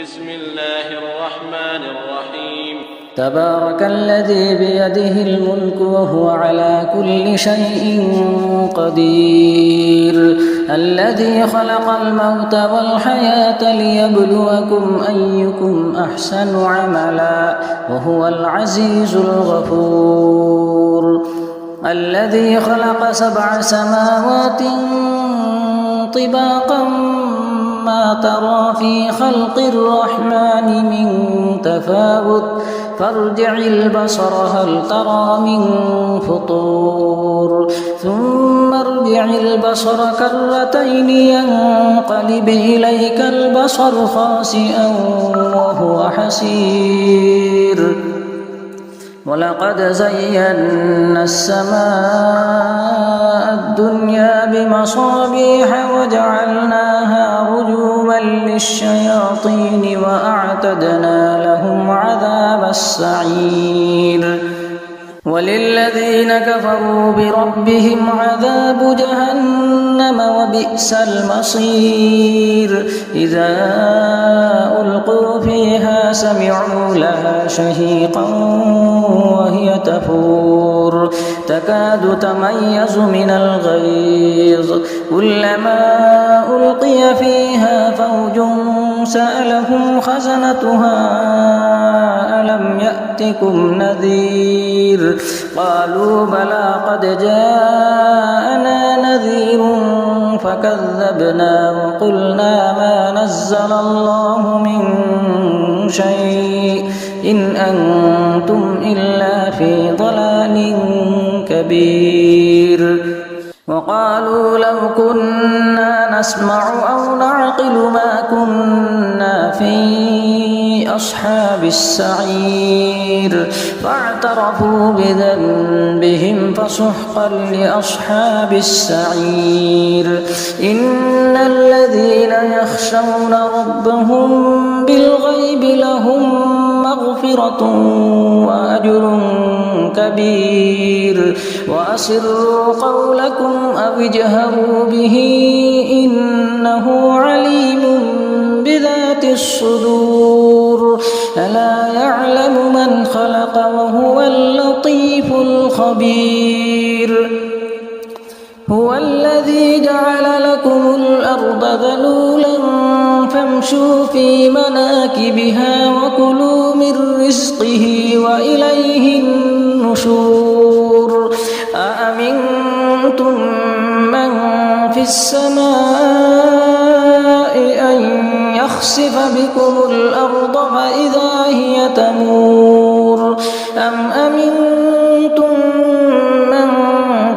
بسم الله الرحمن الرحيم تبارك الذي بيده الملك وهو على كل شيء قدير الذي خلق الموت والحياة ليبلوكم أيكم أحسن عملا وهو العزيز الغفور الذي خلق 7 سماوات طباقا ما ترى في خلق الرحمن من تفاوت فارجع البصر هل ترى من فطور ثم ارجع البصر كرتين ينقلب إليك البصر خاسئا وهو حسير ولقد زينا السماء الدنيا بمصابيح وجعلناها رجوما للشياطين وأعتدنا لهم عذاب السعير وللذين كفروا بربهم عذاب جهنم وبئس المصير إذا ألقوا فيها سمعوا لها شهيقا وهي تفور تكاد تميز من الغيظ كلما ألقي فيها فوج سألهم خزنتها ألم يأتكم نذير قالوا بلى قد جاءنا نذير فكذبنا وقلنا ما نزل الله من شيء إن أنتم إلا في ضلال كبير وقالوا لو كنا نسمع أو نعقل ما كنا في أصحاب السعير فاعترفوا بذنبهم فسحقا لأصحاب السعير إن الذين يخشون ربهم بالغيب لهم مغفرة وأجر كبير وأسروا قولكم أو اجهروا به إنه عليم بذات الصدور ألا يعلم من خلق وهو اللطيف الخبير هو الذي جعل لكم الأرض ذلولا فامشوا في مناكبها وكلوا من رزقه وإليه النشور أأمنتم من في السماء أن يخسف بكم الأرض فإذا هي تمور أم أمنتم من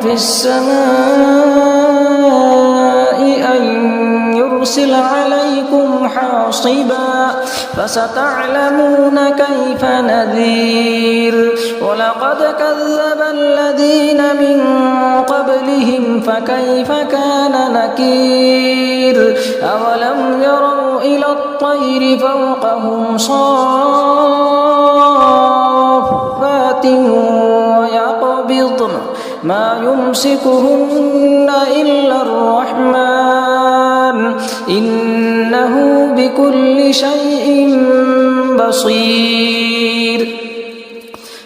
في السماء أن يرسل عليكم حاصبا فستعلمون كيف نذير ولقد كذب الذين من قبلهم فكيف كان نكير أولم يروا إلى الطير فوقهم صافات ويقبضن ما يمسكهن إلا الرحمن إنه بكل شيء بصير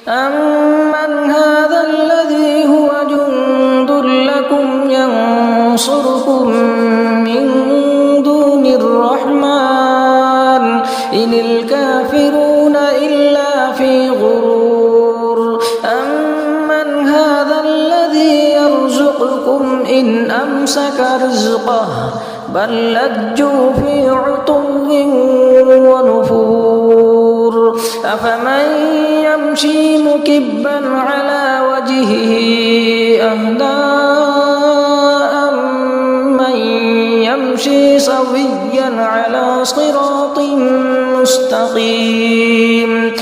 أمن هذا الذي هو جند لكم ينصركم من دون الرحمن إن الكافرون إلا في غرور أمن هذا الذي يرزقكم إن أمسك رزقه بل لجوا في عتو ونفور أفمن يمشي مكبا على وجهه أهدى أمن يمشي سويا على صراط مستقيم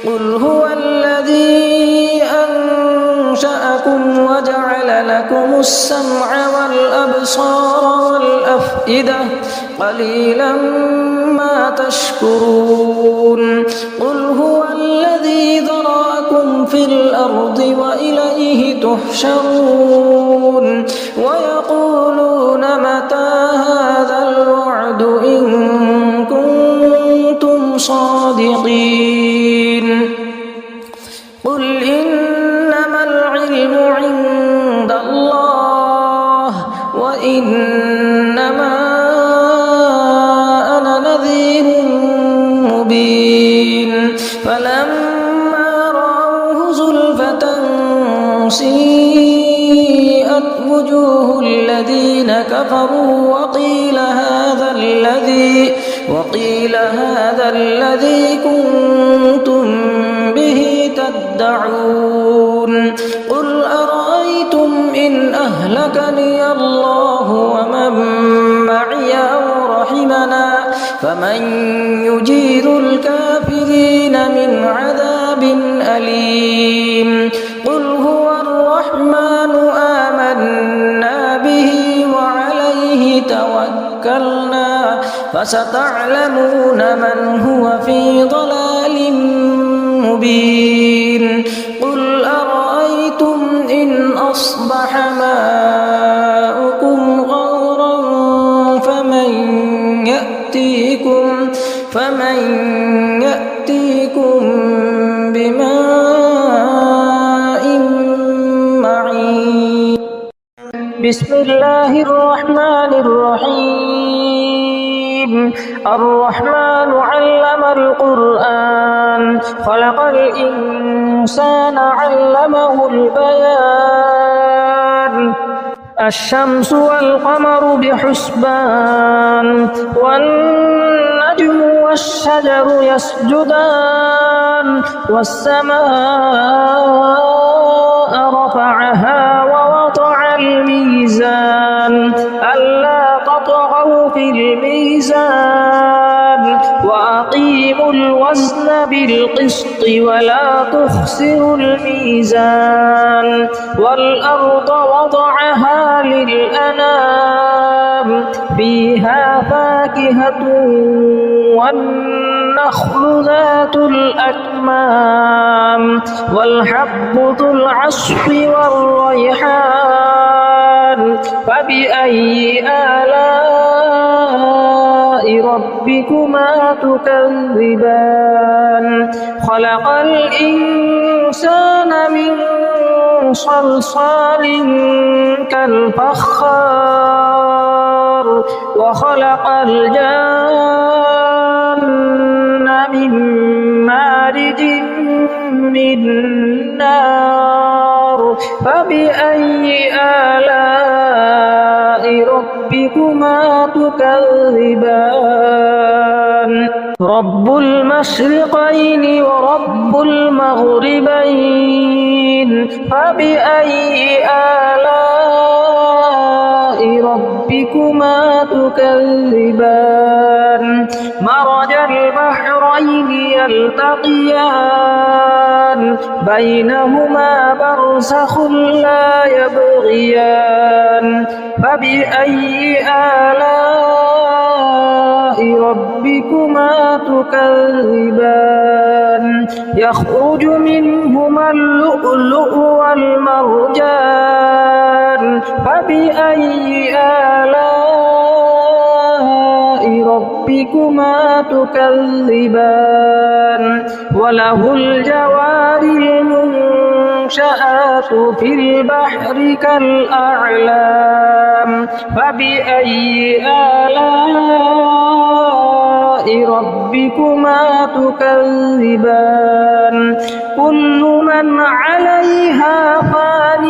قل هو الذي أنشأكم وجعل لكم السمع والأبصار والأفئدة قليلا ما تشكرون قل هو الذي ذرأكم في الأرض وإليه تحشرون ويقولون متى هذا الوعد إن كنتم صادقين قل إنما العلم عند الله وإنما أنا نذير مبين فلما رأوه زلفة سيئت وجوه الذين كفروا وقيل هذا الذي كنتم به تدعون قل أرأيتم إن أهلكني الله ومن معي أو رحمنا فمن يجير الكافرين من عذاب أليم قل هو الرحمن آمنا به وعليه توكلنا فستعلمون من هو في ضلال مبين قل أرأيتم إن أصبح ماؤكم غورا فمن يأتيكم بماء معين بسم الله الرحمن الرحيم الرحمن علم القرآن خلق الإنسان علمه البيان الشمس والقمر بحسبان والنجم والشجر يسجدان والسماء رفعها ووضع الميزان ألا تطغوا في الميزان وأقيموا الوزن بالقسط ولا تخسروا الميزان والأرض وضعها للأنام فيها فاكهة والنخل ذات الأكمام والحب ذو العصف والريحان فبأي آلاء ربكما تكذبان خلق الإنسان من صلصال كالفخار وخلق الجن من مارج من نار فبأي آلاء ربكما تكذبان رب المشرقين ورب المغربين فبأي آلاء ربكما تكذبان مرج البحرين يلتقيان بينهما برزخ لا يبغيان فبأي آلاء ربكما تكذبان يخرج منهما اللؤلؤ والمرجان فبأي آلاء ربكما تكذبان وله الجوار المنشآت في البحر كالأعلام فبأي آلاء ربكما تكذبان كل من عليها فان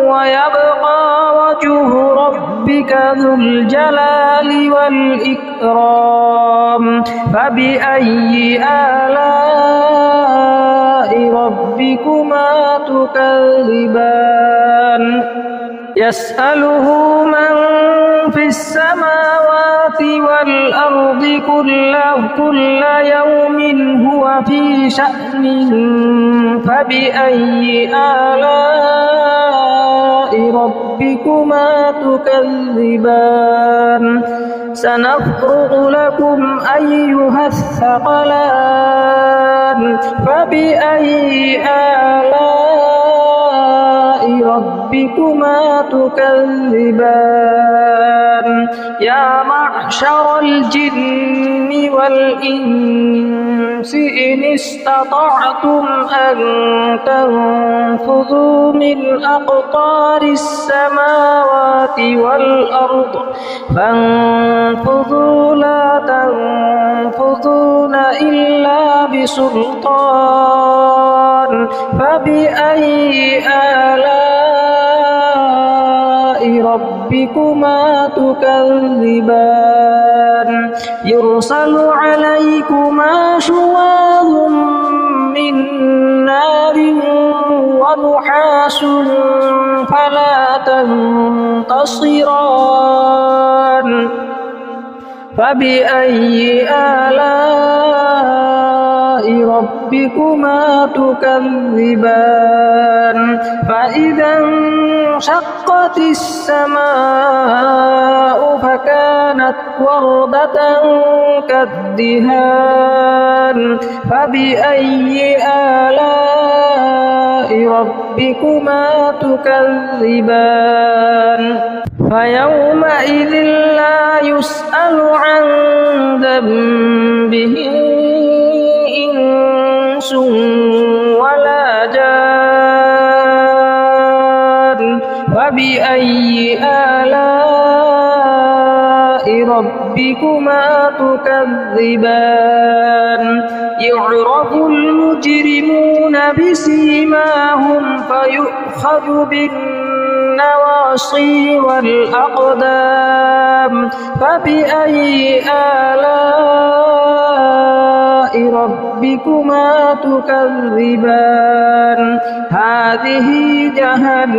ويبقى وجه ربك ذو الجلال والإكرام فبأي آلاء ربكما تكذبان يسأله من في السماوات والأرض كل يوم هو في شأن فبأي آلاء ربكما تكذبان سنفرغ لكم أيها الثقلان فبأي آلاء ربكما تكذبان يا معشر الجن والإنس إن استطعتم أن تنفذوا من أقطار السماوات والأرض فانفذوا لا تنفذون إلا بسلطان فبأي آلاء ربكما تكذبان يرسل عليكما شواظ من نار ونحاس فلا تنتصران فبأي آلاء ربكما تكذبان فإذا انشقت السماء فكانت وردة كالدهان فبأي آلاء ربكما تكذبان فيومئذ لا يسأل عن ذنبه إنس ولا جان فبأي آلاء ربكما تكذبان يعرف المجرمون بسيماهم فيؤخذ بالنواصي والأقدام فبأي آلاء ربكما تكذبان هذه جهنم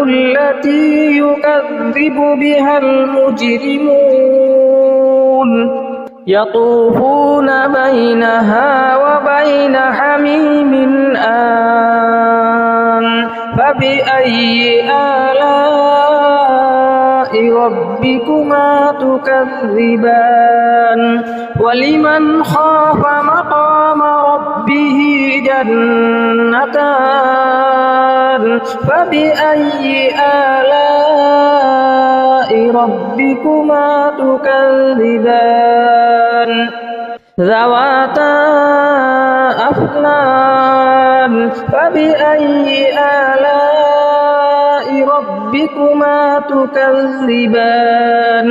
التي يكذب بها المجرمون يطوفون بينها وبين حميم آن فبأي آلاء ربكما تكذبان ولمن خاف مقام ربه جنتان فبأي آلاء ربكما تكذبان ذواتا أفنان فبأي آلاء ربكما تكذبان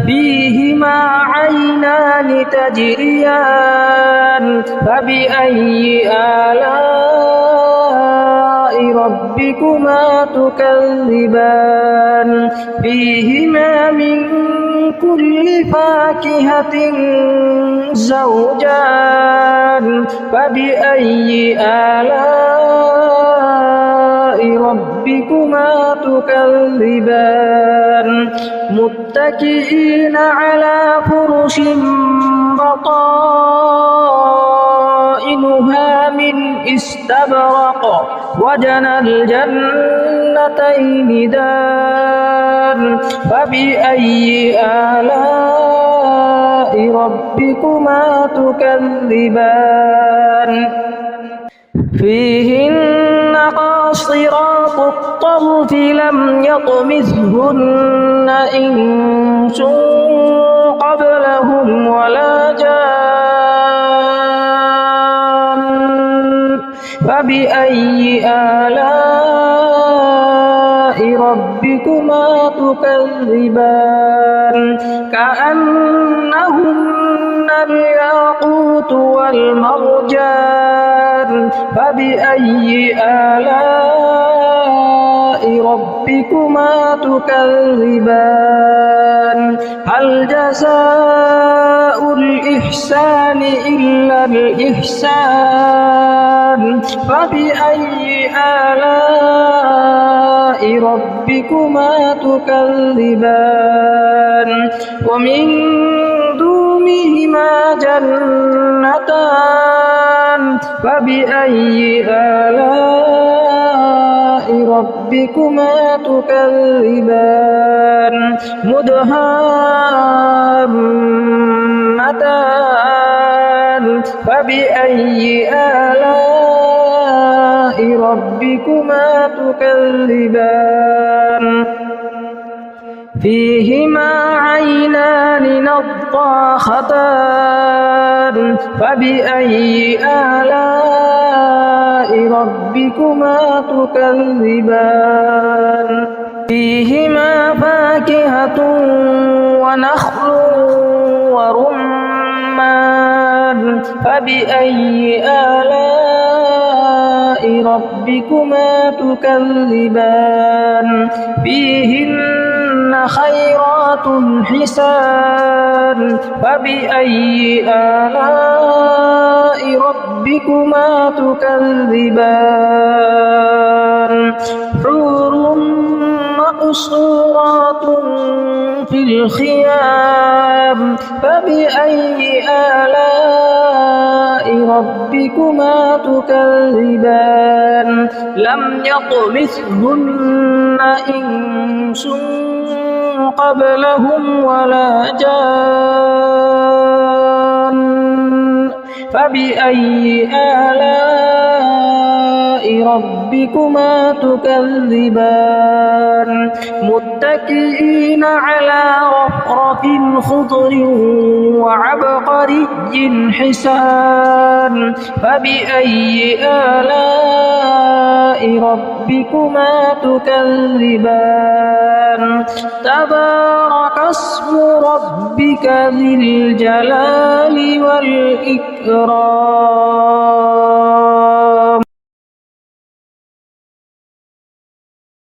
فيهما عينان تجريان فبأي آلاء ربكما تكذبان فيهما من كل فاكهة زوجان فبأي آلاء ربكما تكذبان متكئين على فرش بطائنها من استبرق وجنى الجنتين دان فبأي آلاء ربكما تكذبان فيهن قاصرات الطرف لم يطمثهن إنس قبلهم ولا جان فبأي آلاء ربكما تكذبان كأنهن الياقوت والمرجان فبأي آلاء ربكما تكذبان هل جزاء الإحسان إلا الإحسان فبأي آلاء ربكما تكذبان ومن دونهما جنتان فبأي آلاء ربكما تكذبان مدهامتان فبأي آلاء ربكما تكذبان فيهما عينان نضاختان فبأي آلاء ربكما تكذبان فيهما فاكهة ونخل ورمان فبأي آلاء ربكما تكذبان فيهن خيرات حسان فبأي آلاء ربكما تكذبان حور مقصورات في الخيام فبأي آلاء ربكما تكذبان لم يطمثهن إنس قبلهم ولا جان فبأي آلاء ربكما تكذبان متكئين على رفرف خضر وعبقري حسان فبأي آلاء ربكما تكذبان تبارك اسم ربك ذي الجلال والإكرام.